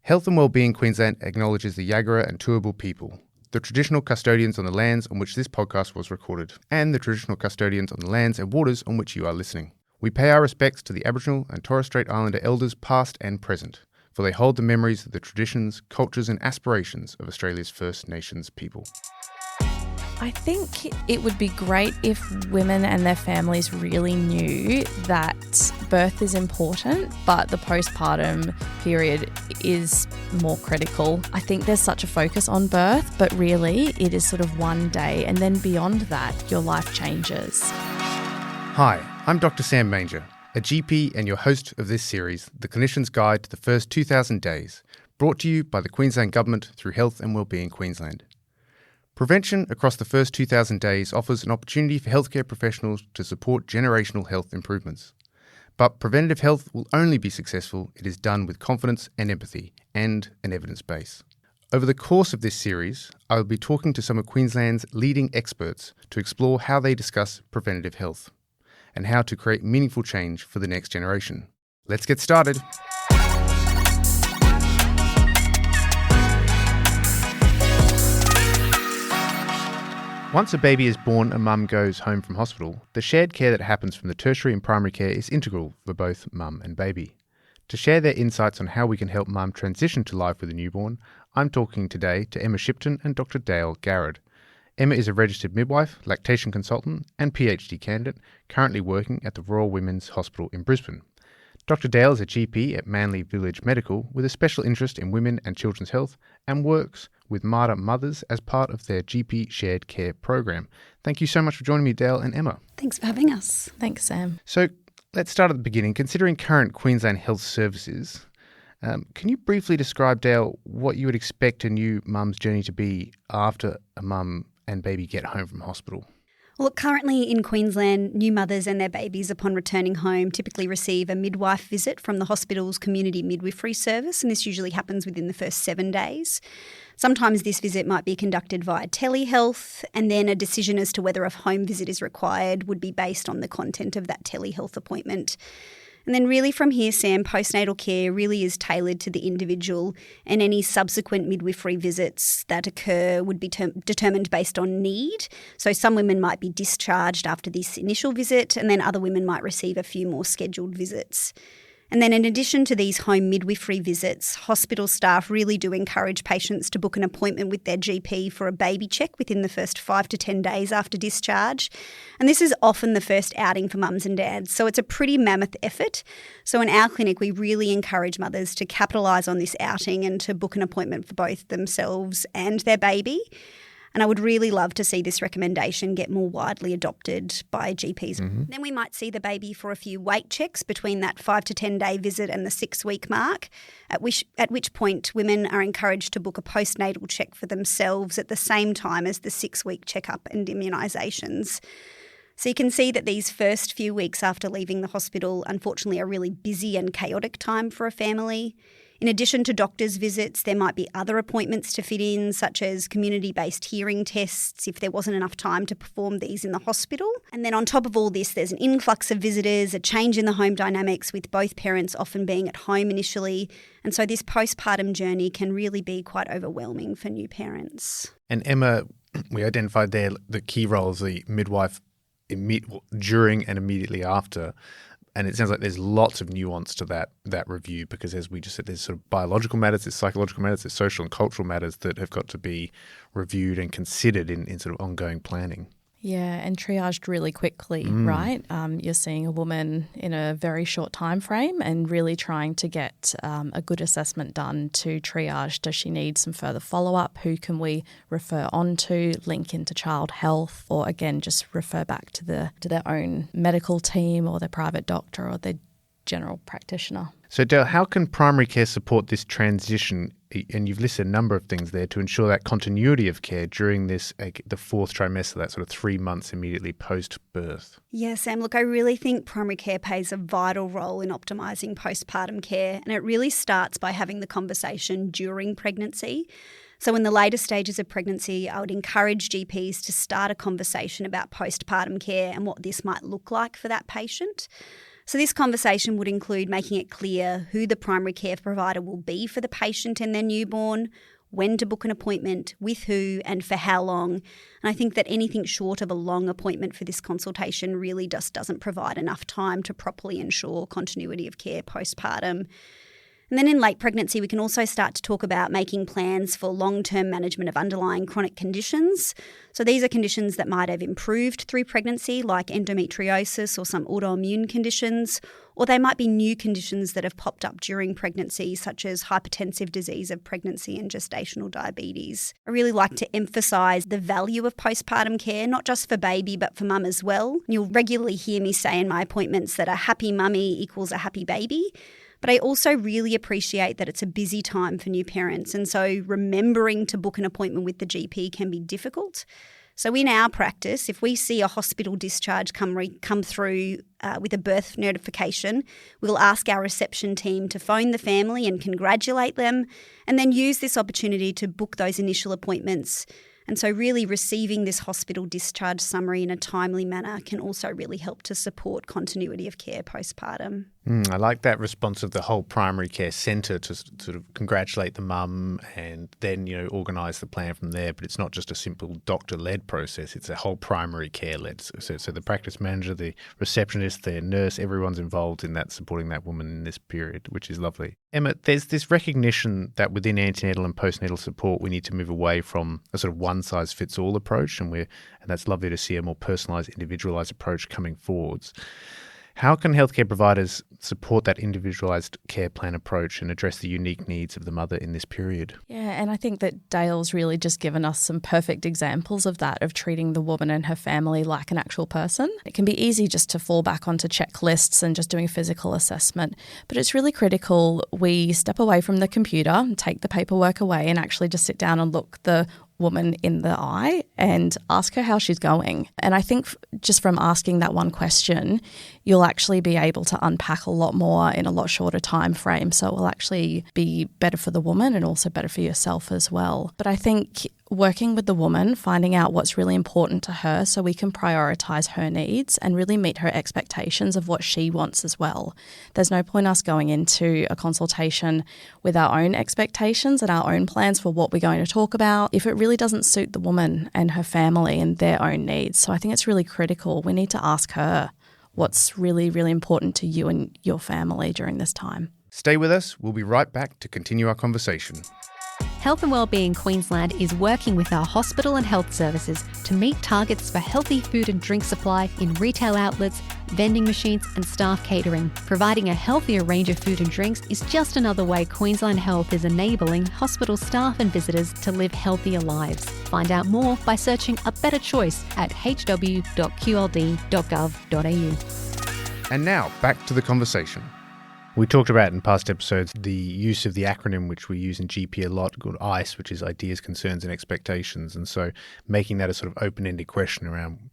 Health and Wellbeing Queensland acknowledges the Yagara and Turrbal people, the traditional custodians on the lands on which this podcast was recorded, and the traditional custodians on the lands and waters on which you are listening. We pay our respects to the Aboriginal and Torres Strait Islander elders past and present, for they hold the memories of the traditions, cultures and aspirations of Australia's First Nations people. I think it would be great if women and their families really knew that birth is important, but the postpartum period is more critical. I think there's such a focus on birth, but really it is sort of one day, and then beyond that, your life changes. Hi, I'm Dr. Sam Manger, a GP and your host of this series, The Clinician's Guide to the First 2,000 Days, brought to you by the Queensland Government through Health and Wellbeing Queensland. Prevention across the first 2,000 days offers an opportunity for healthcare professionals to support generational health improvements. But preventative health will only be successful if it is done with confidence and empathy and an evidence base. Over the course of this series, I will be talking to some of Queensland's leading experts to explore how they discuss preventative health and how to create meaningful change for the next generation. Let's get started. Once a baby is born and mum goes home from hospital, the shared care that happens from the tertiary and primary care is integral for both mum and baby. To share their insights on how we can help mum transition to life with a newborn, I'm talking today to Emma Shipton and Dr. Dale Garred. Emma is a registered midwife, lactation consultant and PhD candidate currently working at the Royal Women's Hospital in Brisbane. Dr. Dale is a GP at Manly Village Medical with a special interest in women and children's health and works with Martyr Mothers as part of their GP Shared Care program. Thank you so much for joining me, Dale and Emma. Thanks for having us. Thanks, Sam. So let's start at the beginning. Considering current Queensland health services, can you briefly describe, Dale, what you would expect a new mum's journey to be after a mum and baby get home from hospital? Well, currently in Queensland, new mothers and their babies upon returning home typically receive a midwife visit from the hospital's community midwifery service, and this usually happens within the first 7 days. Sometimes this visit might be conducted via telehealth, and then a decision as to whether a home visit is required would be based on the content of that telehealth appointment. And then really from here, Sam, postnatal care really is tailored to the individual, and any subsequent midwifery visits that occur would be determined based on need. So some women might be discharged after this initial visit, and then other women might receive a few more scheduled visits. And then in addition to these home midwifery visits, hospital staff really do encourage patients to book an appointment with their GP for a baby check within the first 5 to 10 days after discharge. And this is often the first outing for mums and dads, so it's a pretty mammoth effort. So in our clinic, we really encourage mothers to capitalise on this outing and to book an appointment for both themselves and their baby. And I would really love to see this recommendation get more widely adopted by GPs. Mm-hmm. Then we might see the baby for a few weight checks between that 5 to 10 day visit and the 6-week mark, at which point women are encouraged to book a postnatal check for themselves at the same time as the 6-week checkup and immunisations. So you can see that these first few weeks after leaving the hospital, unfortunately, are a really busy and chaotic time for a family. In addition to doctors' visits, there might be other appointments to fit in, such as community-based hearing tests if there wasn't enough time to perform these in the hospital. And then on top of all this, there's an influx of visitors, a change in the home dynamics with both parents often being at home initially. And so this postpartum journey can really be quite overwhelming for new parents. And Emma, we identified there the key roles, the midwife during and immediately after. And it sounds like there's lots of nuance to that review because, as we just said, there's sort of biological matters, there's psychological matters, there's social and cultural matters that have got to be reviewed and considered in sort of ongoing planning. Yeah, and triaged really quickly, right? You're seeing a woman in a very short time frame and really trying to get a good assessment done to triage. Does she need some further follow-up? Who can we refer on to, link into child health, or again, just refer back to their own medical team or their private doctor or their general practitioner? So, Dale, how can primary care support this transition? And you've listed a number of things there to ensure that continuity of care during this, the 4th trimester, that sort of 3 months immediately post-birth. Yeah, Sam, look, I really think primary care plays a vital role in optimising postpartum care, and it really starts by having the conversation during pregnancy. So in the later stages of pregnancy, I would encourage GPs to start a conversation about postpartum care and what this might look like for that patient. So this conversation would include making it clear who the primary care provider will be for the patient and their newborn, when to book an appointment, with who and for how long. And I think that anything short of a long appointment for this consultation really just doesn't provide enough time to properly ensure continuity of care postpartum. And then in late pregnancy, we can also start to talk about making plans for long-term management of underlying chronic conditions. So these are conditions that might have improved through pregnancy, like endometriosis or some autoimmune conditions, or they might be new conditions that have popped up during pregnancy, such as hypertensive disease of pregnancy and gestational diabetes. I really like to emphasise the value of postpartum care, not just for baby, but for mum as well. You'll regularly hear me say in my appointments that a happy mummy equals a happy baby. But I also really appreciate that it's a busy time for new parents, and so remembering to book an appointment with the GP can be difficult. So in our practice, if we see a hospital discharge come through with a birth notification, we'll ask our reception team to phone the family and congratulate them, and then use this opportunity to book those initial appointments. And so really receiving this hospital discharge summary in a timely manner can also really help to support continuity of care postpartum. I like that response of the whole primary care centre to sort of congratulate the mum and then, organise the plan from there. But it's not just a simple doctor-led process. It's a whole primary care-led. So the practice manager, the receptionist, the nurse, everyone's involved in that, supporting that woman in this period, which is lovely. Emma, there's this recognition that within antenatal and postnatal support, we need to move away from a sort of one-size-fits-all approach, and that's lovely to see a more personalised, individualised approach coming forwards. How can healthcare providers support that individualised care plan approach and address the unique needs of the mother in this period? Yeah, and I think that Dale's really just given us some perfect examples of that, of treating the woman and her family like an actual person. It can be easy just to fall back onto checklists and just doing a physical assessment, but it's really critical we step away from the computer, take the paperwork away, and actually just sit down and look the woman in the eye and ask her how she's going. And I think just from asking that one question, you'll actually be able to unpack a lot more in a lot shorter time frame. So it will actually be better for the woman and also better for yourself as well. But I think working with the woman, finding out what's really important to her so we can prioritise her needs and really meet her expectations of what she wants as well. There's no point us going into a consultation with our own expectations and our own plans for what we're going to talk about if it really doesn't suit the woman and her family and their own needs. So I think it's really critical. We need to ask her what's really, really important to you and your family during this time. Stay with us. We'll be right back to continue our conversation. Health and Wellbeing Queensland is working with our hospital and health services to meet targets for healthy food and drink supply in retail outlets, vending machines and staff catering. Providing a healthier range of food and drinks is just another way Queensland Health is enabling hospital staff and visitors to live healthier lives. Find out more by searching A Better Choice at hw.qld.gov.au. And now, back to the conversation. We talked about in past episodes the use of the acronym which we use in GP a lot called ICE, which is Ideas, Concerns and Expectations. And so making that a sort of open-ended question around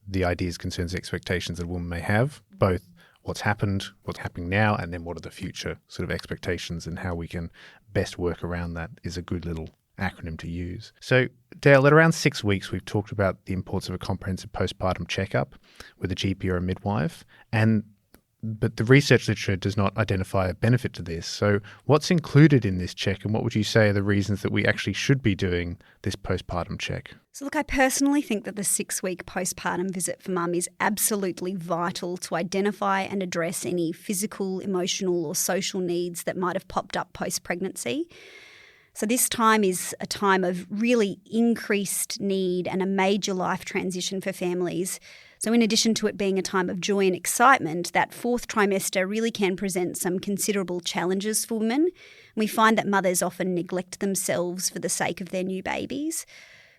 the ideas, concerns, expectations that a woman may have, both what's happened, what's happening now, and then what are the future sort of expectations and how we can best work around that is a good little acronym to use. So Dale, at around 6 weeks, we've talked about the importance of a comprehensive postpartum checkup with a GP or a midwife, but the research literature does not identify a benefit to this. So what's included in this check, and what would you say are the reasons that we actually should be doing this postpartum check? So look, I personally think that the 6-week postpartum visit for mum is absolutely vital to identify and address any physical, emotional or social needs that might have popped up post-pregnancy. So this time is a time of really increased need and a major life transition for families. So in addition to it being a time of joy and excitement, that 4th trimester really can present some considerable challenges for women. We find that mothers often neglect themselves for the sake of their new babies.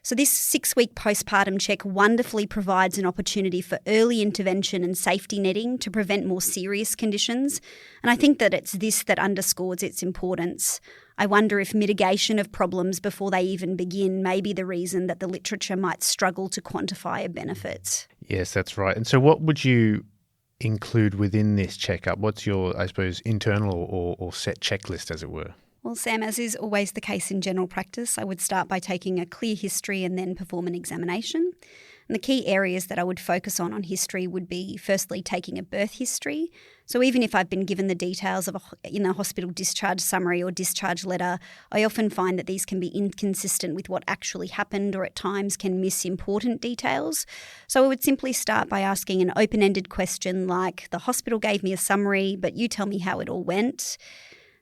So this 6-week postpartum check wonderfully provides an opportunity for early intervention and safety netting to prevent more serious conditions. And I think that it's this that underscores its importance. I wonder if mitigation of problems before they even begin may be the reason that the literature might struggle to quantify a benefit. Yes, that's right. And so what would you include within this checkup? What's your, I suppose, internal or set checklist, as it were? Well, Sam, as is always the case in general practice, I would start by taking a clear history and then perform an examination. And the key areas that I would focus on history would be firstly taking a birth history. So even if I've been given the details of in the hospital discharge summary or discharge letter, I often find that these can be inconsistent with what actually happened or at times can miss important details. So I would simply start by asking an open-ended question like, the hospital gave me a summary, but you tell me how it all went.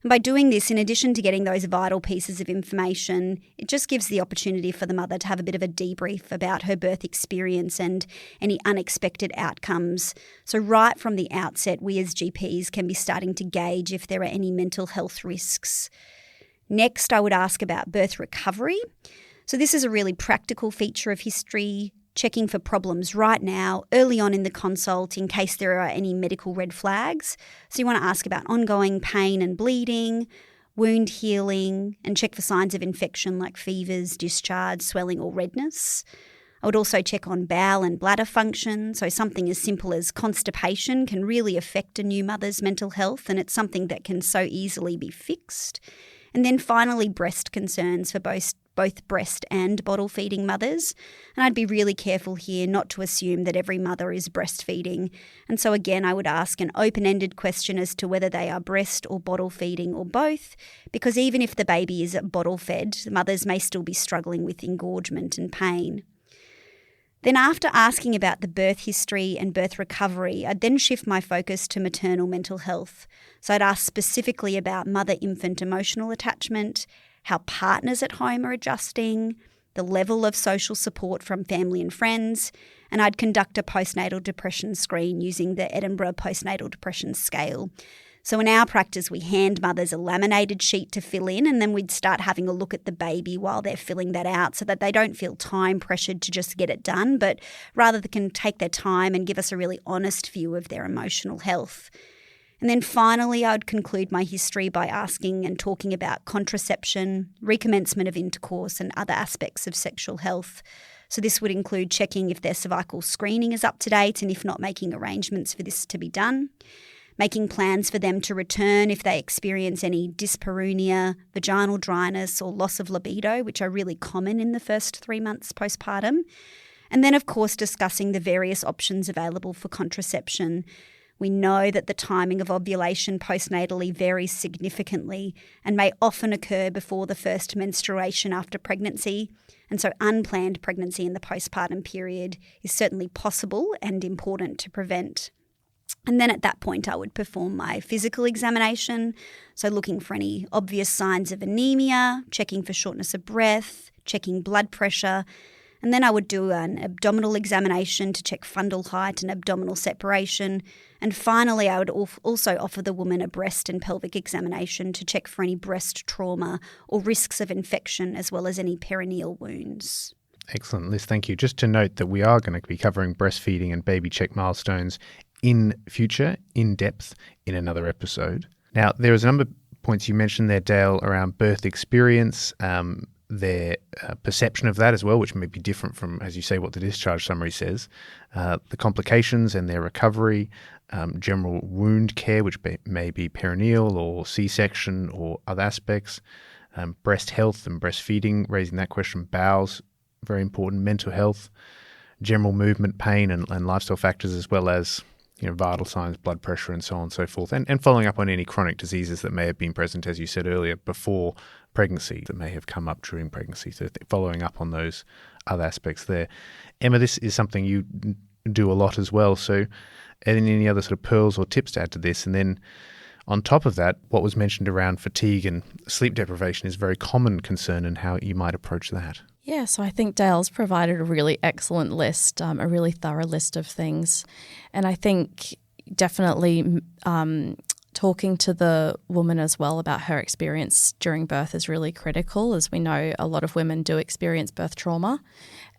And by doing this, in addition to getting those vital pieces of information, it just gives the opportunity for the mother to have a bit of a debrief about her birth experience and any unexpected outcomes. So right from the outset, we as GPs can be starting to gauge if there are any mental health risks. Next, I would ask about birth recovery. So this is a really practical feature of history, checking for problems right now, early on in the consult, in case there are any medical red flags. So you want to ask about ongoing pain and bleeding, wound healing, and check for signs of infection like fevers, discharge, swelling or redness. I would also check on bowel and bladder function. So something as simple as constipation can really affect a new mother's mental health, and it's something that can so easily be fixed. And then finally, breast concerns for both breast and bottle feeding mothers. And I'd be really careful here not to assume that every mother is breastfeeding. And so again, I would ask an open-ended question as to whether they are breast or bottle feeding or both, because even if the baby is bottle fed, mothers may still be struggling with engorgement and pain. Then after asking about the birth history and birth recovery, I'd then shift my focus to maternal mental health. So I'd ask specifically about mother-infant emotional attachment, how partners at home are adjusting, the level of social support from family and friends, and I'd conduct a postnatal depression screen using the Edinburgh Postnatal Depression Scale. So in our practice, we hand mothers a laminated sheet to fill in, and then we'd start having a look at the baby while they're filling that out so that they don't feel time pressured to just get it done, but rather they can take their time and give us a really honest view of their emotional health. And then finally, I would conclude my history by asking and talking about contraception, recommencement of intercourse, and other aspects of sexual health. So this would include checking if their cervical screening is up to date, and if not, making arrangements for this to be done. Making plans for them to return if they experience any dyspareunia, vaginal dryness or loss of libido, which are really common in the first 3 months postpartum. And then, of course, discussing the various options available for contraception. We know that the timing of ovulation postnatally varies significantly and may often occur before the first menstruation after pregnancy. And so unplanned pregnancy in the postpartum period is certainly possible and important to prevent. And then at that point, I would perform my physical examination, so looking for any obvious signs of anemia, checking for shortness of breath, checking blood pressure, and then I would do an abdominal examination to check fundal height and abdominal separation. And finally, I would also offer the woman a breast and pelvic examination to check for any breast trauma or risks of infection, as well as any perineal wounds. Excellent, Liz. Thank you. Just to note that we are going to be covering breastfeeding and baby check milestones in future, in depth, in another episode. Now, there is a number of points you mentioned there, Dale, around birth experience, their perception of that as well, which may be different from, as you say, what the discharge summary says, the complications and their recovery, general wound care, which may be perineal or C-section or other aspects, breast health and breastfeeding, raising that question, bowels, very important, mental health, general movement, pain and lifestyle factors, as well as vital signs, blood pressure and so on and so forth, and following up on any chronic diseases that may have been present, as you said earlier, before pregnancy that may have come up during pregnancy. So following up on those other aspects there. Emma, this is something you do a lot as well. So any other sort of pearls or tips to add to this? And then on top of that, what was mentioned around fatigue and sleep deprivation is a very common concern, and how you might approach that. Yeah, so I think Dale's provided a really excellent list, a really thorough list of things. And I think definitely talking to the woman as well about her experience during birth is really critical, as we know a lot of women do experience birth trauma.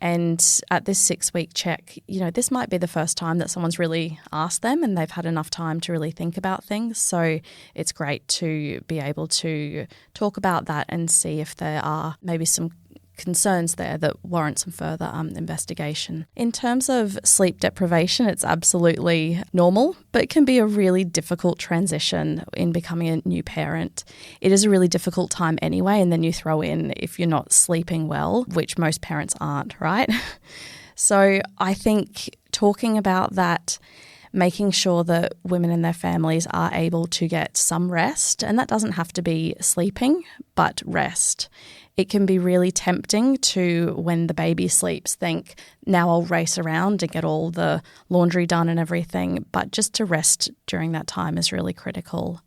And at this 6-week check, this might be the first time that someone's really asked them and they've had enough time to really think about things. So it's great to be able to talk about that and see if there are maybe some concerns there that warrant some further investigation. In terms of sleep deprivation, it's absolutely normal, but it can be a really difficult transition in becoming a new parent. It is a really difficult time anyway, and then you throw in if you're not sleeping well, which most parents aren't, right? So I think talking about that, making sure that women and their families are able to get some rest, and that doesn't have to be sleeping, but rest. It can be really tempting to, when the baby sleeps, think, now I'll race around and get all the laundry done and everything, but just to rest during that time is really critical.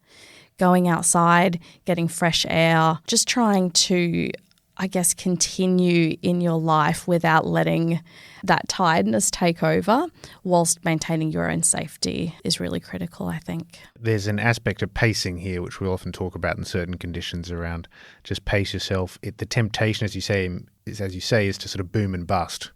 Going outside, getting fresh air, just trying to, I guess, continue in your life without letting that tiredness take over whilst maintaining your own safety is really critical, I think. There's an aspect of pacing here, which we often talk about in certain conditions around just pace yourself. The temptation, as you say, is to sort of boom and bust,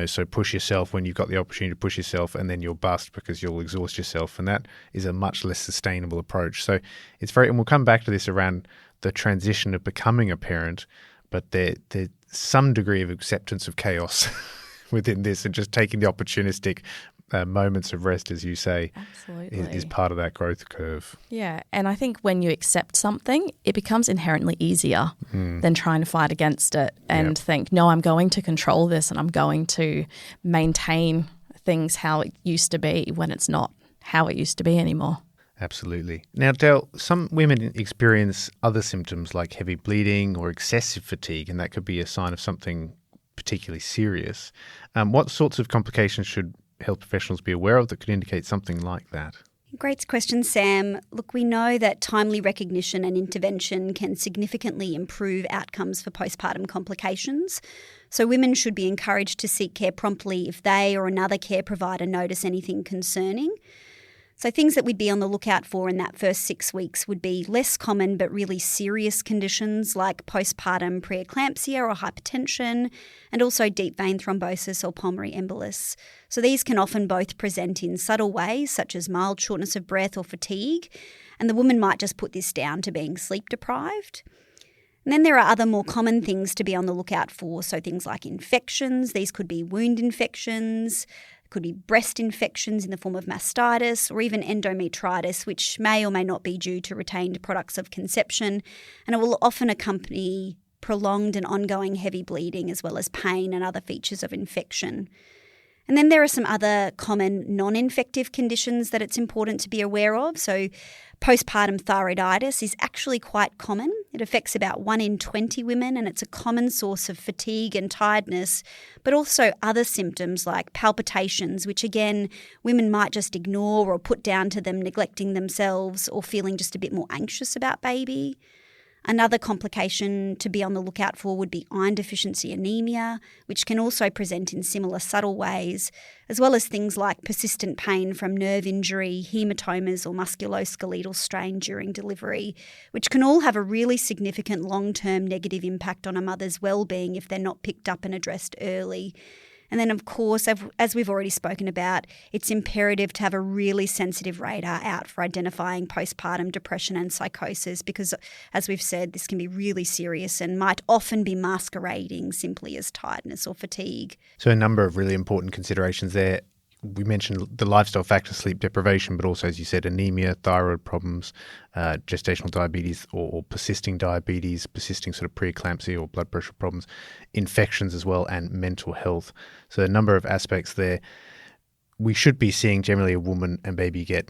so push yourself when you've got the opportunity to push yourself, and then you'll bust because you'll exhaust yourself. And that is a much less sustainable approach. So and we'll come back to this around the transition of becoming a parent, but there's some degree of acceptance of chaos within this, and just taking the opportunistic moments of rest, as you say, is part of that growth curve. Yeah, and I think when you accept something, it becomes inherently easier than trying to fight against it and think, no, I'm going to control this and I'm going to maintain things how it used to be when it's not how it used to be anymore. Absolutely. Now, Del, some women experience other symptoms like heavy bleeding or excessive fatigue, and that could be a sign of something particularly serious. What sorts of complications should health professionals be aware of that could indicate something like that? Great question, Sam. Look, we know that timely recognition and intervention can significantly improve outcomes for postpartum complications. So women should be encouraged to seek care promptly if they or another care provider notice anything concerning. So things that we'd be on the lookout for in that first 6 weeks would be less common but really serious conditions like postpartum preeclampsia or hypertension, and also deep vein thrombosis or pulmonary embolus. So these can often both present in subtle ways such as mild shortness of breath or fatigue, and the woman might just put this down to being sleep deprived. And then there are other more common things to be on the lookout for, so things like infections. These could be wound infections, could be breast infections in the form of mastitis, or even endometritis, which may or may not be due to retained products of conception, and it will often accompany prolonged and ongoing heavy bleeding as well as pain and other features of infection. And then there are some other common non-infective conditions that it's important to be aware of. So postpartum thyroiditis is actually quite common. It affects about 1 in 20 women, and it's a common source of fatigue and tiredness, but also other symptoms like palpitations, which again, women might just ignore or put down to them neglecting themselves or feeling just a bit more anxious about baby. Another complication to be on the lookout for would be iron deficiency anemia, which can also present in similar subtle ways, as well as things like persistent pain from nerve injury, hematomas or musculoskeletal strain during delivery, which can all have a really significant long-term negative impact on a mother's well-being if they're not picked up and addressed early. And then, of course, as we've already spoken about, it's imperative to have a really sensitive radar out for identifying postpartum depression and psychosis because, as we've said, this can be really serious and might often be masquerading simply as tiredness or fatigue. So a number of really important considerations there. We mentioned the lifestyle factors, sleep deprivation, but also, as you said, anemia, thyroid problems, gestational diabetes or persisting diabetes, persisting sort of preeclampsia or blood pressure problems, infections as well, and mental health. So a number of aspects there. We should be seeing generally a woman and baby get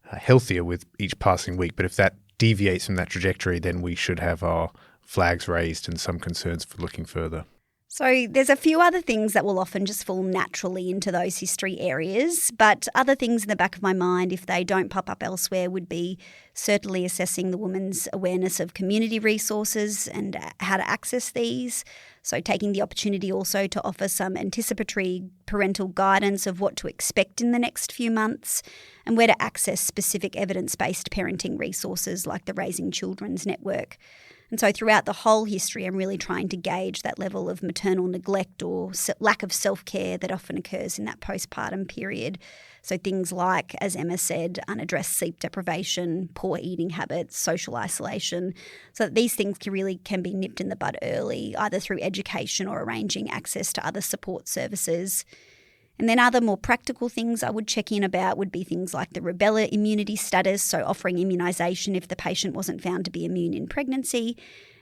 healthier with each passing week, but if that deviates from that trajectory, then we should have our flags raised and some concerns for looking further. So there's a few other things that will often just fall naturally into those history areas, but other things in the back of my mind, if they don't pop up elsewhere, would be certainly assessing the woman's awareness of community resources and how to access these. So taking the opportunity also to offer some anticipatory parental guidance of what to expect in the next few months and where to access specific evidence-based parenting resources like the Raising Children's Network. And so throughout the whole history, I'm really trying to gauge that level of maternal neglect or lack of self-care that often occurs in that postpartum period. So things like, as Emma said, unaddressed sleep deprivation, poor eating habits, social isolation. So that these things can be nipped in the bud early, either through education or arranging access to other support services. And then other more practical things I would check in about would be things like the rubella immunity status, so offering immunisation if the patient wasn't found to be immune in pregnancy.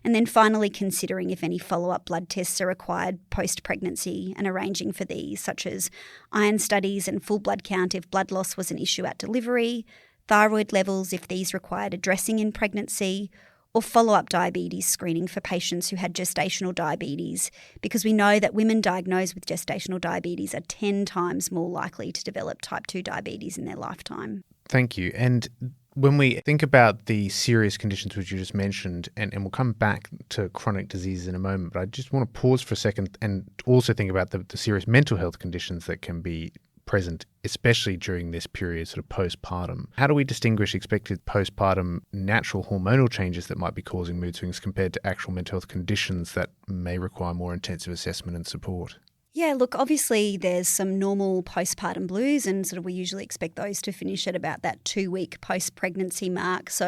And then finally considering if any follow-up blood tests are required post-pregnancy and arranging for these, such as iron studies and full blood count if blood loss was an issue at delivery, thyroid levels if these required addressing in pregnancy, or follow-up diabetes screening for patients who had gestational diabetes, because we know that women diagnosed with gestational diabetes are 10 times more likely to develop type 2 diabetes in their lifetime. Thank you. And when we think about the serious conditions which you just mentioned, and we'll come back to chronic diseases in a moment, but I just want to pause for a second and also think about the serious mental health conditions that can be present, especially during this period, sort of postpartum. How do we distinguish expected postpartum natural hormonal changes that might be causing mood swings compared to actual mental health conditions that may require more intensive assessment and support? Yeah, look, obviously there's some normal postpartum blues, and sort of we usually expect those to finish at about that 2-week post-pregnancy mark. So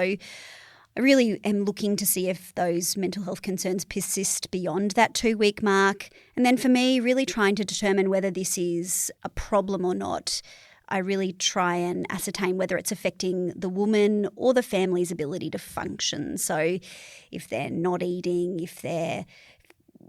I really am looking to see if those mental health concerns persist beyond that 2-week mark. And then for me, really trying to determine whether this is a problem or not. I really try and ascertain whether it's affecting the woman or the family's ability to function. So if they're not eating, if they're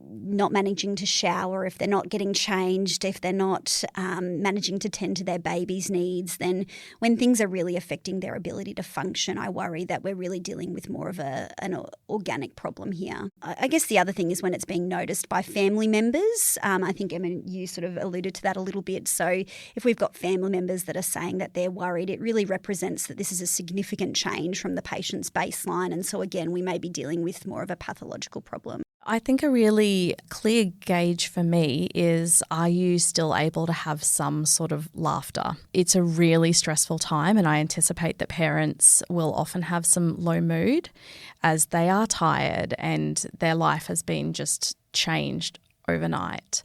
not managing to shower, if they're not getting changed, if they're not managing to tend to their baby's needs, then when things are really affecting their ability to function, I worry that we're really dealing with more of an organic problem here. I guess the other thing is when it's being noticed by family members. I think, Emma, you sort of alluded to that a little bit. So if we've got family members that are saying that they're worried, it really represents that this is a significant change from the patient's baseline. And so again, we may be dealing with more of a pathological problem. I think a really clear gauge for me is, are you still able to have some sort of laughter? It's a really stressful time, and I anticipate that parents will often have some low mood as they are tired and their life has been just changed overnight.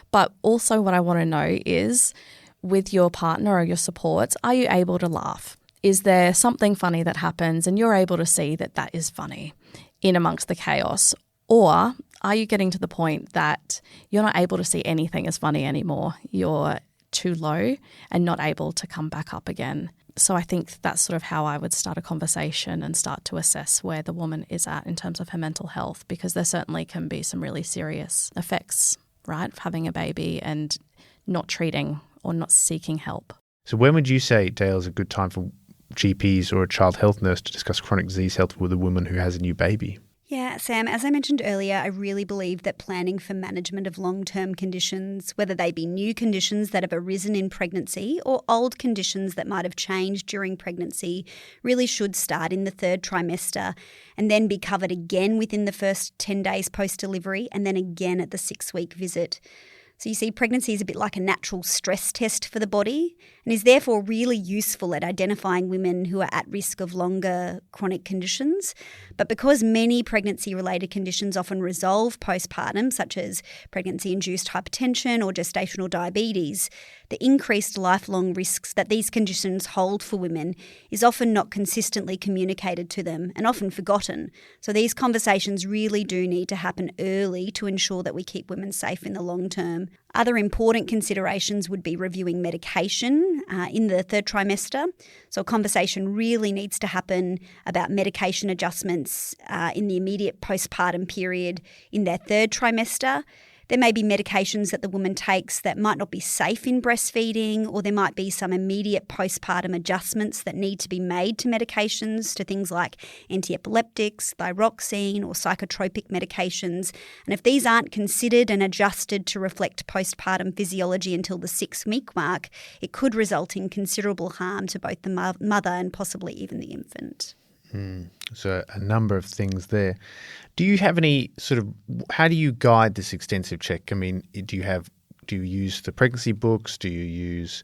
But also what I want to know is, with your partner or your supports, are you able to laugh? Is there something funny that happens and you're able to see that that is funny in amongst the chaos? Or are you getting to the point that you're not able to see anything as funny anymore? You're too low and not able to come back up again. So I think that's sort of how I would start a conversation and start to assess where the woman is at in terms of her mental health, because there certainly can be some really serious effects, right, of having a baby and not treating or not seeking help. So when would you say, Dale, is a good time for GPs or a child health nurse to discuss chronic disease health with a woman who has a new baby? Yeah, Sam, as I mentioned earlier, I really believe that planning for management of long-term conditions, whether they be new conditions that have arisen in pregnancy or old conditions that might have changed during pregnancy, really should start in the 3rd trimester and then be covered again within the first 10 days post-delivery and then again at the 6-week visit. So you see, pregnancy is a bit like a natural stress test for the body and is therefore really useful at identifying women who are at risk of longer chronic conditions. But because many pregnancy-related conditions often resolve postpartum, such as pregnancy-induced hypertension or gestational diabetes, the increased lifelong risks that these conditions hold for women is often not consistently communicated to them and often forgotten. So these conversations really do need to happen early to ensure that we keep women safe in the long term. Other important considerations would be reviewing medication in the 3rd trimester. So a conversation really needs to happen about medication adjustments in the immediate postpartum period in their 3rd trimester. There may be medications that the woman takes that might not be safe in breastfeeding, or there might be some immediate postpartum adjustments that need to be made to medications, to things like antiepileptics, thyroxine or psychotropic medications. And if these aren't considered and adjusted to reflect postpartum physiology until the 6-week mark, it could result in considerable harm to both the mother and possibly even the infant. So a number of things there. Do you have any how do you guide this extensive check? I mean, do you use the pregnancy books? Do you use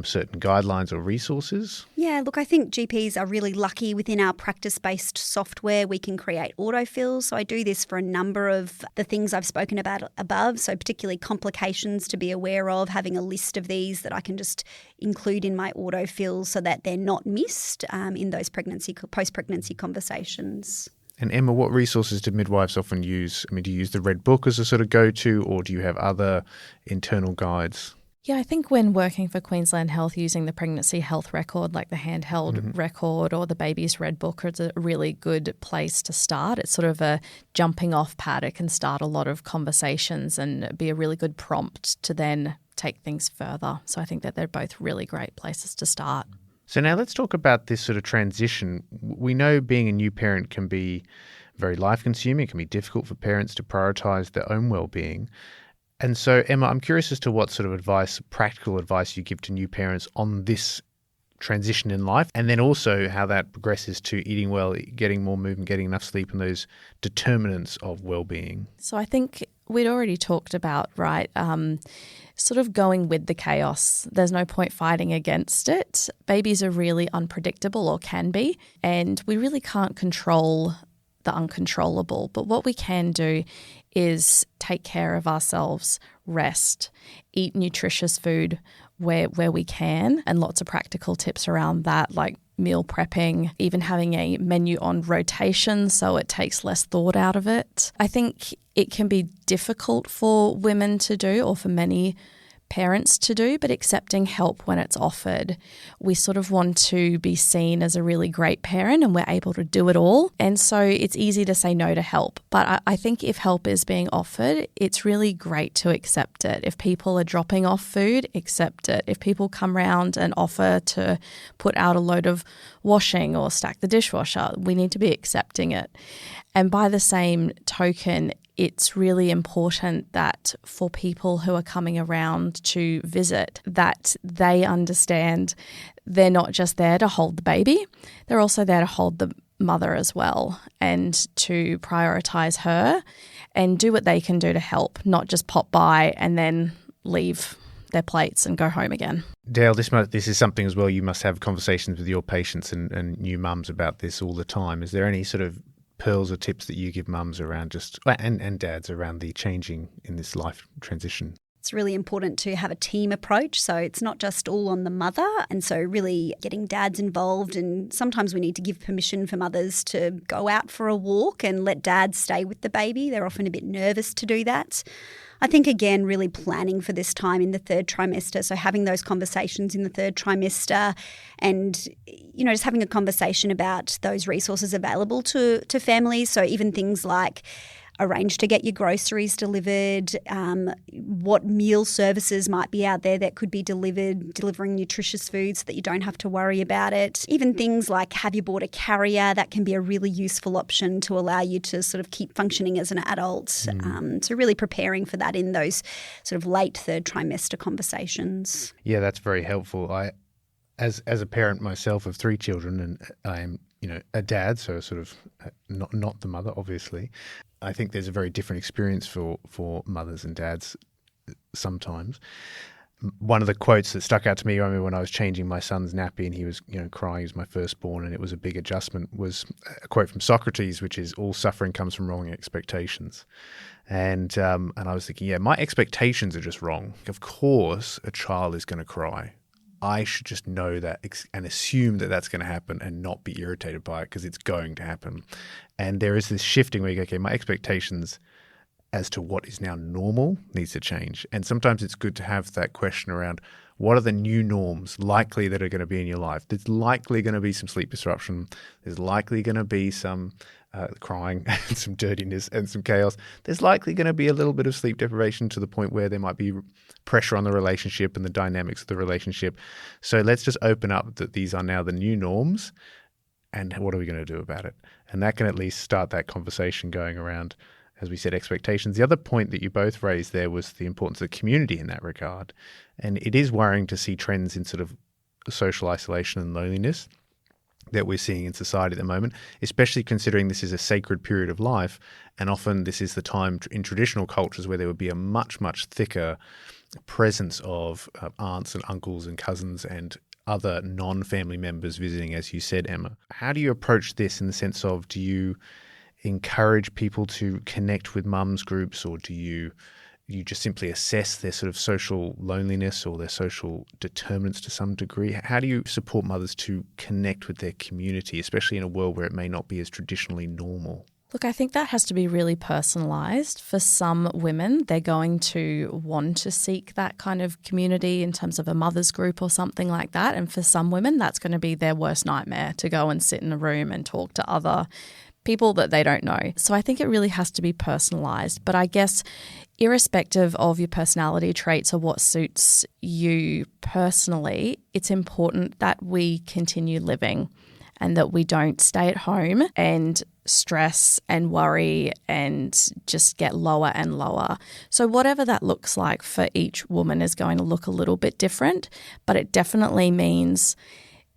certain guidelines or resources? Yeah, look, I think GPs are really lucky within our practice-based software. We can create autofills. So I do this for a number of the things I've spoken about above. So particularly complications to be aware of, having a list of these that I can just include in my autofills so that they're not missed in those post-pregnancy conversations. And Emma, what resources do midwives often use? I mean, do you use the Red Book as a sort of go-to, or do you have other internal guides? Yeah, I think when working for Queensland Health using the pregnancy health record, like the handheld record or the baby's red book, is a really good place to start. It's sort of a jumping off pad. It can start a lot of conversations and be a really good prompt to then take things further. So I think that they're both really great places to start. So now let's talk about this sort of transition. We know being a new parent can be very life-consuming. It can be difficult for parents to prioritise their own well-being. And so, Emma, I'm curious as to what sort of advice, practical advice you give to new parents on this transition in life, and then also how that progresses to eating well, getting more movement, getting enough sleep, and those determinants of well-being. So I think we'd already talked about, right, sort of going with the chaos. There's no point fighting against it. Babies are really unpredictable, or can be, and we really can't control the uncontrollable. But what we can do is take care of ourselves, rest, eat nutritious food where we can, and lots of practical tips around that, like meal prepping, even having a menu on rotation so it takes less thought out of it. I think it can be difficult for women to do, or for many parents to do, but accepting help when it's offered. We sort of want to be seen as a really great parent and we're able to do it all. And so it's easy to say no to help. But I think if help is being offered, it's really great to accept it. If people are dropping off food, accept it. If people come around and offer to put out a load of washing or stack the dishwasher, we need to be accepting it. And by the same token, it's really important that for people who are coming around to visit, that they understand they're not just there to hold the baby, they're also there to hold the mother as well, and to prioritise her and do what they can do to help, not just pop by and then leave their plates and go home again. Dale, this is something as well, you must have conversations with your patients and new mums about this all the time. Is there any sort of pearls or tips that you give mums around and dads around the changing in this life transition? It's really important to have a team approach, so it's not just all on the mother, and so really getting dads involved, and sometimes we need to give permission for mothers to go out for a walk and let dads stay with the baby. They're often a bit nervous to do that. I think, again, really planning for this time in the third trimester, so having those conversations in the third trimester and, just having a conversation about those resources available to families. So even things like arrange to get your groceries delivered, what meal services might be out there that could be delivering nutritious foods so that you don't have to worry about it. Even things like have you bought a carrier, that can be a really useful option to allow you to sort of keep functioning as an adult. So really preparing for that in those sort of late third trimester conversations. Yeah, that's very helpful. As a parent myself of 3 children, and I am a dad, so sort of not the mother, obviously. I think there's a very different experience for mothers and dads sometimes. One of the quotes that stuck out to me, I remember when I was changing my son's nappy and he was crying, he was my firstborn, and it was a big adjustment, was a quote from Socrates, which is, all suffering comes from wrong expectations. And I was thinking, my expectations are just wrong. Of course a child is going to cry. I should just know that and assume that that's going to happen and not be irritated by it, because it's going to happen. And there is this shifting where you go, okay, my expectations as to what is now normal needs to change. And sometimes it's good to have that question around, what are the new norms likely that are going to be in your life? There's likely going to be some sleep disruption. There's likely going to be some crying and some dirtiness and some chaos. There's likely going to be a little bit of sleep deprivation to the point where there might be pressure on the relationship and the dynamics of the relationship. So let's just open up that these are now the new norms, and what are we going to do about it? And that can at least start that conversation going around, as we said, expectations. The other point that you both raised there was the importance of community in that regard. And it is worrying to see trends in sort of social isolation and loneliness that we're seeing in society at the moment, especially considering this is a sacred period of life. And often this is the time in traditional cultures where there would be a much, much thicker presence of aunts and uncles and cousins and other non-family members visiting, as you said, Emma. How do you approach this in the sense of, do you encourage people to connect with mums groups, or do you just simply assess their sort of social loneliness or their social determinants to some degree? How do you support mothers to connect with their community, especially in a world where it may not be as traditionally normal? Look, I think that has to be really personalised. For some women, they're going to want to seek that kind of community in terms of a mother's group or something like that. And for some women, that's going to be their worst nightmare, to go and sit in a room and talk to other people that they don't know. So I think it really has to be personalised. But I guess irrespective of your personality traits or what suits you personally, it's important that we continue living and that we don't stay at home and stress and worry and just get lower and lower. So whatever that looks like for each woman is going to look a little bit different, but it definitely means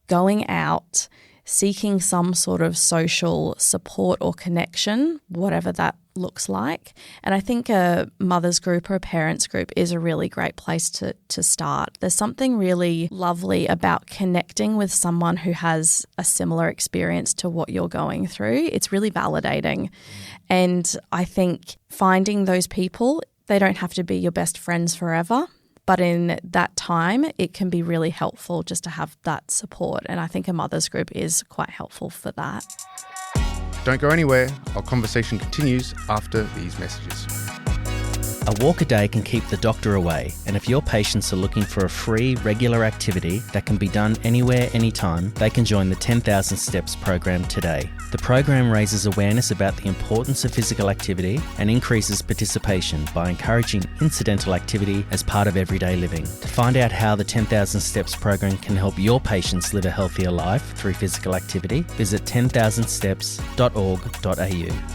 going out, seeking some sort of social support or connection, whatever that looks like. And I think a mother's group or a parents group is a really great place to start. There's something really lovely about connecting with someone who has a similar experience to what you're going through. It's really validating. And I think finding those people, they don't have to be your best friends forever. But in that time, it can be really helpful just to have that support. And I think a mother's group is quite helpful for that. Don't go anywhere. Our conversation continues after these messages. A walk a day can keep the doctor away, and if your patients are looking for a free, regular activity that can be done anywhere, anytime, they can join the 10,000 Steps program today. The program raises awareness about the importance of physical activity and increases participation by encouraging incidental activity as part of everyday living. To find out how the 10,000 Steps program can help your patients live a healthier life through physical activity, visit 10,000steps.org.au.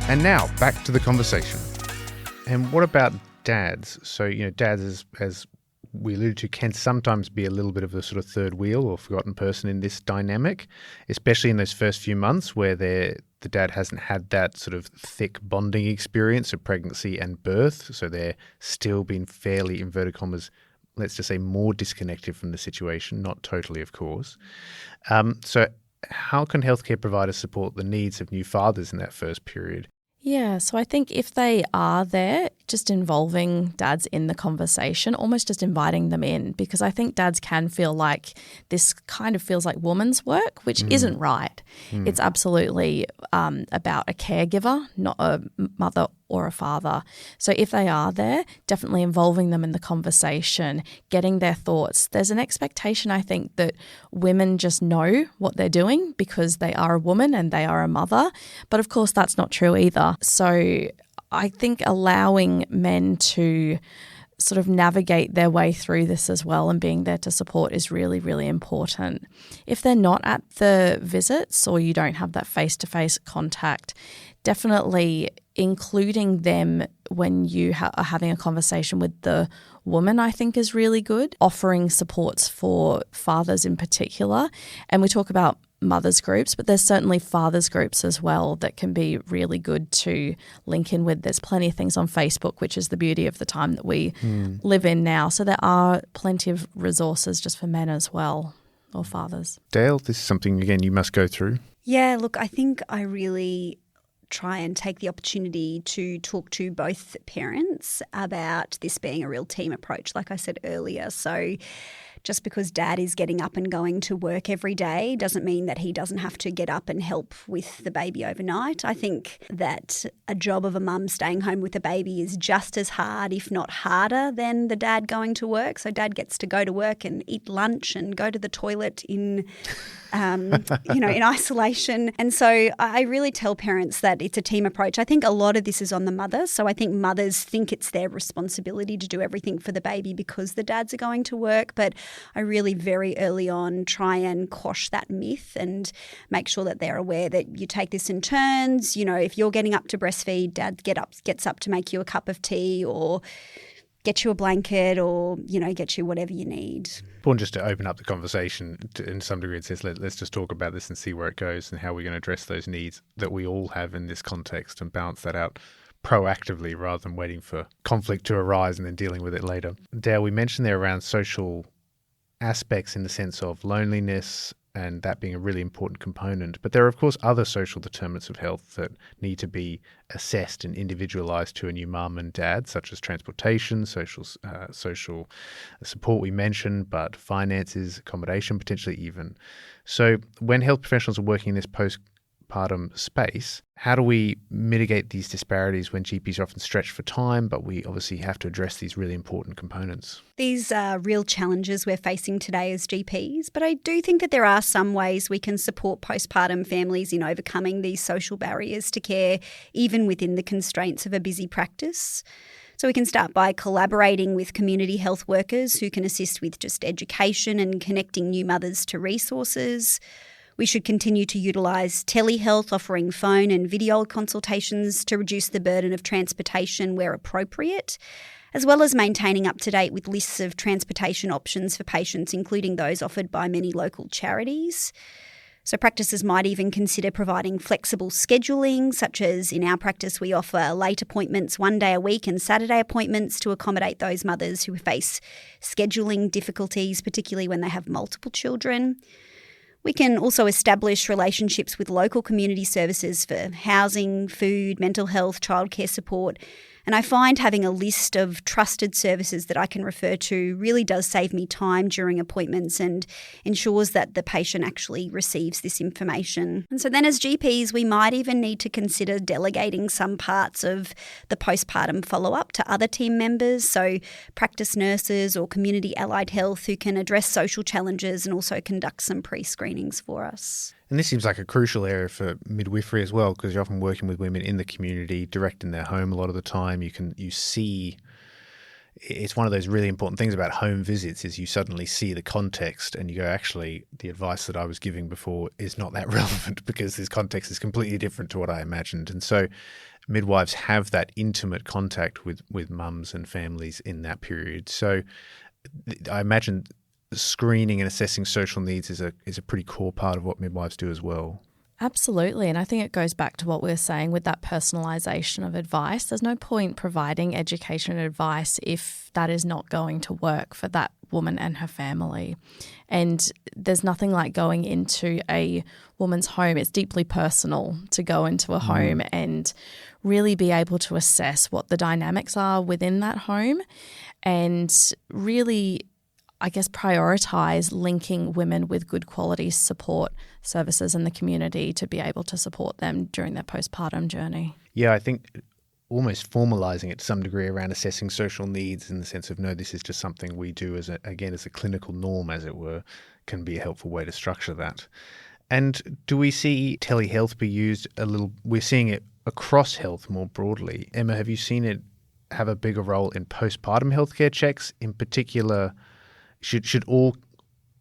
And now, back to the conversation. And what about dads? So, dads, as we alluded to, can sometimes be a little bit of a sort of third wheel or forgotten person in this dynamic, especially in those first few months where the dad hasn't had that sort of thick bonding experience of pregnancy and birth. So they're still being fairly, inverted commas, let's just say more disconnected from the situation, not totally, of course. So how can healthcare providers support the needs of new fathers in that first period? Yeah, so I think if they are there, just involving dads in the conversation, almost just inviting them in, because I think dads can feel like this kind of feels like woman's work, which isn't right. It's absolutely about a caregiver, not a mother or a father. So if they are there, definitely involving them in the conversation, getting their thoughts. There's an expectation, I think, that women just know what they're doing because they are a woman and they are a mother. But of course, that's not true either. So I think allowing men to sort of navigate their way through this as well and being there to support is really, really important. If they're not at the visits or you don't have that face-to-face contact, definitely including them when you are having a conversation with the woman, I think, is really good. Offering supports for fathers in particular. And we talk about mothers groups, but there's certainly fathers groups as well that can be really good to link in with. There's plenty of things on Facebook, which is the beauty of the time that we live in now. So there are plenty of resources just for men as well, or fathers. Dale, this is something, again, you must go through. Yeah, look, I think I really try and take the opportunity to talk to both parents about this being a real team approach, like I said earlier. So just because dad is getting up and going to work every day doesn't mean that he doesn't have to get up and help with the baby overnight. I think that a job of a mum staying home with a baby is just as hard, if not harder, than the dad going to work. So dad gets to go to work and eat lunch and go to the toilet in in isolation. And so I really tell parents that it's a team approach. I think a lot of this is on the mothers. So I think mothers think it's their responsibility to do everything for the baby because the dads are going to work. But I really very early on try and quash that myth and make sure that they're aware that you take this in turns. If you're getting up to breastfeed, dad gets up to make you a cup of tea or get you a blanket or, get you whatever you need. Important just to open up the conversation in some degree. It says, let's just talk about this and see where it goes and how we're going to address those needs that we all have in this context and balance that out proactively rather than waiting for conflict to arise and then dealing with it later. Dale, we mentioned there around social aspects in the sense of loneliness and that being a really important component. But there are, of course, other social determinants of health that need to be assessed and individualised to a new mum and dad, such as transportation, social support we mentioned, but finances, accommodation potentially even. So when health professionals are working in this postpartum space. How do we mitigate these disparities when GPs are often stretched for time, but we obviously have to address these really important components? These are real challenges we're facing today as GPs, but I do think that there are some ways we can support postpartum families in overcoming these social barriers to care, even within the constraints of a busy practice. So we can start by collaborating with community health workers who can assist with just education and connecting new mothers to resources. We should continue to utilise telehealth, offering phone and video consultations to reduce the burden of transportation where appropriate, as well as maintaining up to date with lists of transportation options for patients, including those offered by many local charities. So practices might even consider providing flexible scheduling, such as in our practice we offer late appointments 1 day a week and Saturday appointments to accommodate those mothers who face scheduling difficulties, particularly when they have multiple children. We can also establish relationships with local community services for housing, food, mental health, childcare support. And I find having a list of trusted services that I can refer to really does save me time during appointments and ensures that the patient actually receives this information. And so then as GPs, we might even need to consider delegating some parts of the postpartum follow-up to other team members, so practice nurses or community allied health who can address social challenges and also conduct some pre-screenings for us. And this seems like a crucial area for midwifery as well, because you're often working with women in the community, direct in their home a lot of the time. You see, it's one of those really important things about home visits is you suddenly see the context and you go, actually, the advice that I was giving before is not that relevant because this context is completely different to what I imagined. And so midwives have that intimate contact with mums and families in that period. So I imagine screening and assessing social needs is a pretty core part of what midwives do as well. Absolutely. And I think it goes back to what we were saying with that personalisation of advice. There's no point providing education and advice if that is not going to work for that woman and her family. And there's nothing like going into a woman's home. It's deeply personal to go into a home and really be able to assess what the dynamics are within that home and really, I guess, prioritise linking women with good quality support services in the community to be able to support them during their postpartum journey. Yeah, I think almost formalising it to some degree around assessing social needs in the sense of, no, this is just something we do as a clinical norm, as it were, can be a helpful way to structure that. And do we see telehealth be used a little? We're seeing it across health more broadly. Emma, have you seen it have a bigger role in postpartum healthcare checks? In particular, should all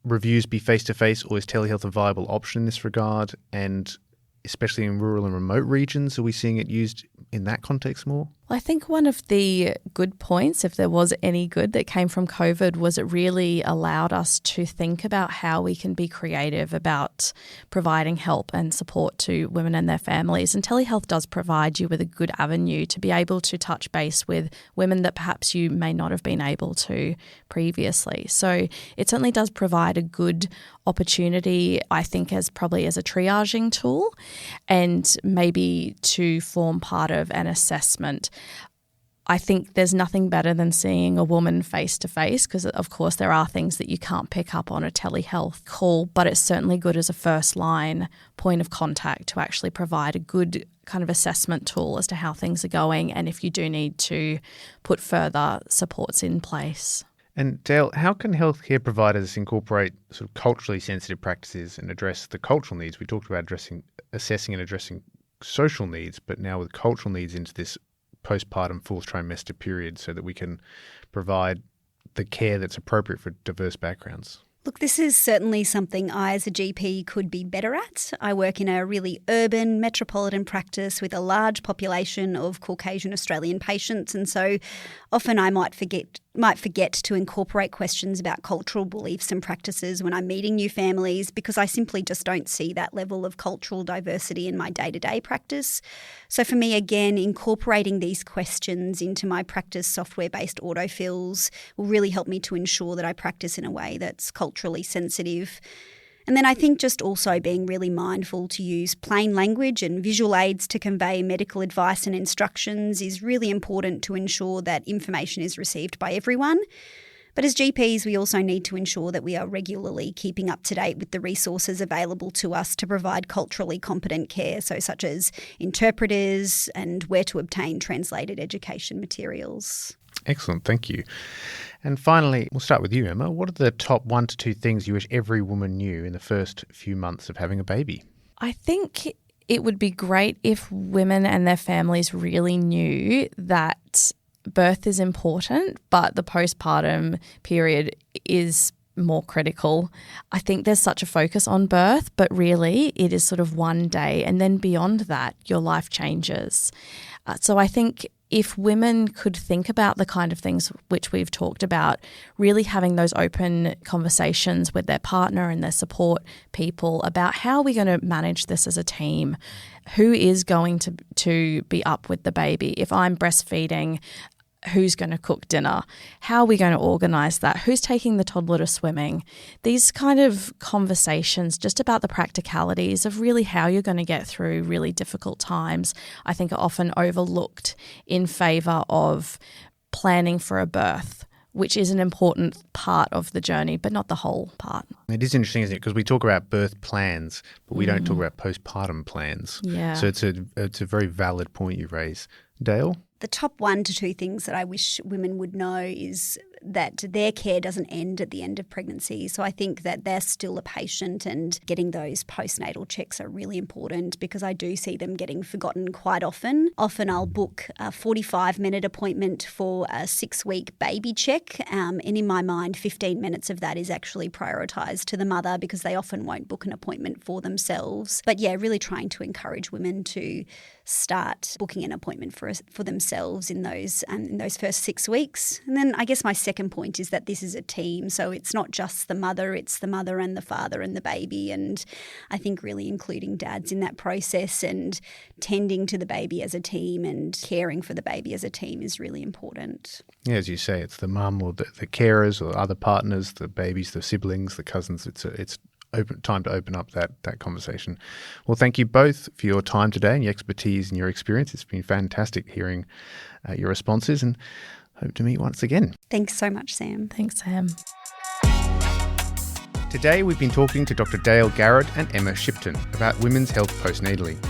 reviews be face-to-face, or is telehealth a viable option in this regard? And especially in rural and remote regions, are we seeing it used in that context more? Well, I think one of the good points, if there was any good that came from COVID, was it really allowed us to think about how we can be creative about providing help and support to women and their families. And telehealth does provide you with a good avenue to be able to touch base with women that perhaps you may not have been able to previously. So it certainly does provide a good opportunity, I think, as a triaging tool and maybe to form part of an assessment. I think there's nothing better than seeing a woman face to face because, of course, there are things that you can't pick up on a telehealth call, but it's certainly good as a first line point of contact to actually provide a good kind of assessment tool as to how things are going and if you do need to put further supports in place. And Dale, how can healthcare providers incorporate sort of culturally sensitive practices and address the cultural needs? We talked about assessing and addressing social needs, but now with cultural needs into this postpartum fourth trimester period so that we can provide the care that's appropriate for diverse backgrounds. Look, this is certainly something I as a GP could be better at. I work in a really urban metropolitan practice with a large population of Caucasian Australian patients, and so often I might forget to incorporate questions about cultural beliefs and practices when I'm meeting new families because I simply just don't see that level of cultural diversity in my day-to-day practice. So for me, again, incorporating these questions into my practice software-based autofills will really help me to ensure that I practice in a way that's culturally sensitive. And then I think just also being really mindful to use plain language and visual aids to convey medical advice and instructions is really important to ensure that information is received by everyone. But as GPs, we also need to ensure that we are regularly keeping up to date with the resources available to us to provide culturally competent care, so such as interpreters and where to obtain translated education materials. Excellent, thank you. And finally, we'll start with you, Emma. What are the top 1 to 2 things you wish every woman knew in the first few months of having a baby? I think it would be great if women and their families really knew that birth is important, but the postpartum period is more critical. I think there's such a focus on birth, but really it is sort of one day, and then beyond that, your life changes. So I think if women could think about the kind of things which we've talked about, really having those open conversations with their partner and their support people about how we're going to manage this as a team, who is going to be up with the baby. If I'm breastfeeding, who's going to cook dinner? How are we going to organise that? Who's taking the toddler to swimming? These kind of conversations just about the practicalities of really how you're going to get through really difficult times, I think are often overlooked in favour of planning for a birth, which is an important part of the journey, but not the whole part. It is interesting, isn't it? Because we talk about birth plans, but we don't talk about postpartum plans. Yeah. So it's a very valid point you raise. Dale? The top 1 to 2 things that I wish women would know is that their care doesn't end at the end of pregnancy. So I think that they're still a patient, and getting those postnatal checks are really important because I do see them getting forgotten quite often. Often I'll book a 45-minute appointment for a 6-week baby check, and in my mind 15 minutes of that is actually prioritised to the mother because they often won't book an appointment for themselves. But yeah, really trying to encourage women to start booking an appointment for themselves in those first 6 weeks. And then I guess my second point is that this is a team, so it's not just the mother, it's the mother and the father and the baby, and I think really including dads in that process and tending to the baby as a team and caring for the baby as a team is really important. Yeah, as you say, it's the mum or the carers or other partners, the babies, the siblings, the cousins. It's time to open up that conversation. Well, thank you both for your time today and your expertise and your experience. It's been fantastic hearing your responses, and hope to meet once again. Thanks so much, Sam. Thanks, Sam. Today we've been talking to Dr. Dale Garred and Emma Shipton about women's health postnatally.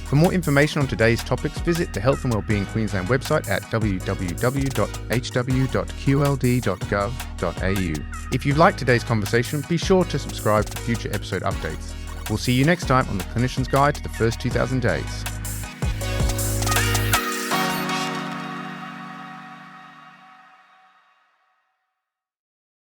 For more information on today's topics, visit the Health and Wellbeing Queensland website at www.hw.qld.gov.au. If you've liked today's conversation, be sure to subscribe for future episode updates. We'll see you next time on the Clinician's Guide to the First 2,000 Days.